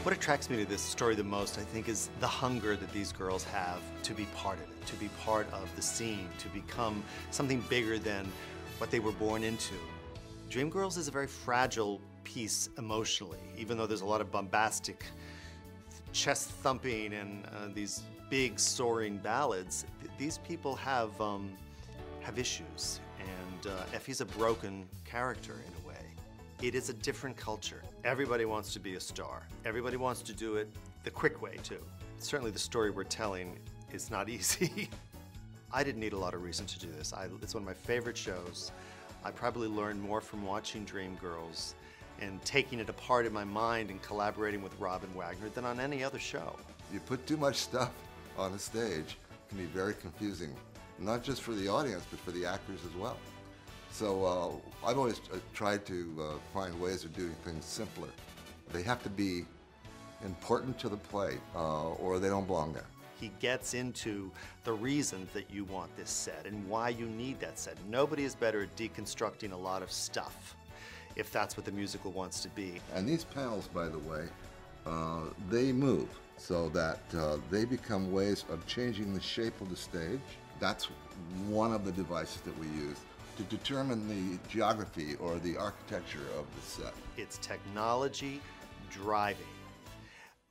What attracts me to this story the most, I think, is the hunger that these girls have to be part of it, to be part of the scene, to become something bigger than what they were born into. Dreamgirls is a very fragile piece emotionally, even though there's a lot of bombastic chest thumping and these big soaring ballads. These people have issues, and Effie's a broken character in a way. It is a different culture. Everybody wants to be a star. Everybody wants to do it the quick way, too. Certainly the story we're telling is not easy. I didn't need a lot of reason to do this. It's one of my favorite shows. I probably learned more from watching Dreamgirls and taking it apart in my mind and collaborating with Rob and Wagner than on any other show. You put too much stuff on a stage, it can be very confusing, not just for the audience, but for the actors as well. So I've always tried to find ways of doing things simpler. They have to be important to the play, or they don't belong there. He gets into the reasons that you want this set and why you need that set. Nobody is better at deconstructing a lot of stuff, if that's what the musical wants to be. And these panels, by the way, they move so that they become ways of changing the shape of the stage. That's one of the devices that we use to determine the geography or the architecture of the set. It's technology driving,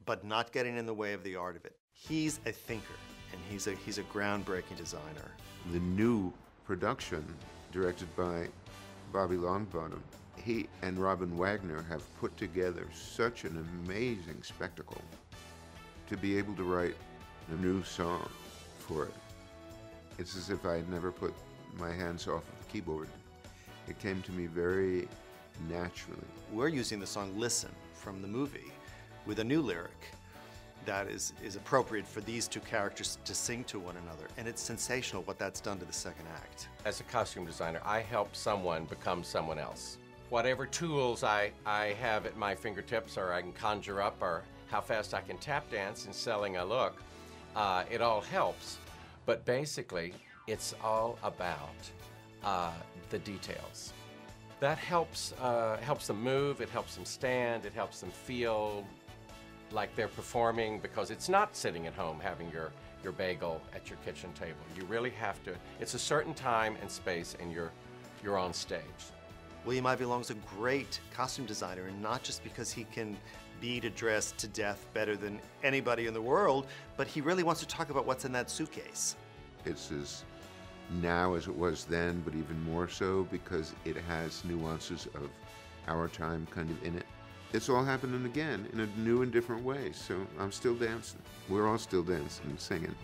but not getting in the way of the art of it. He's a thinker, and he's a groundbreaking designer. The new production, directed by Bobby Longbottom, he and Robin Wagner have put together such an amazing spectacle to be able to write a new song for it. It's as if I had never put my hands off of the keyboard. It came to me very naturally. We're using the song Listen from the movie with a new lyric that is appropriate for these two characters to sing to one another. And it's sensational what that's done to the second act. As a costume designer, I help someone become someone else. Whatever tools I have at my fingertips, or I can conjure up, or how fast I can tap dance in selling a look, it all helps. But basically, it's all about the details. That helps them move, it helps them stand, it helps them feel like they're performing, because it's not sitting at home having your bagel at your kitchen table. You really have to, it's a certain time and space, and you're on stage. William Ivey Long's a great costume designer, and not just because he can beat a dress to death better than anybody in the world, but he really wants to talk about what's in that suitcase. It's as now as it was then, but even more so because it has nuances of our time kind of in it. It's all happening again in a new and different way, so I'm still dancing. We're all still dancing and singing.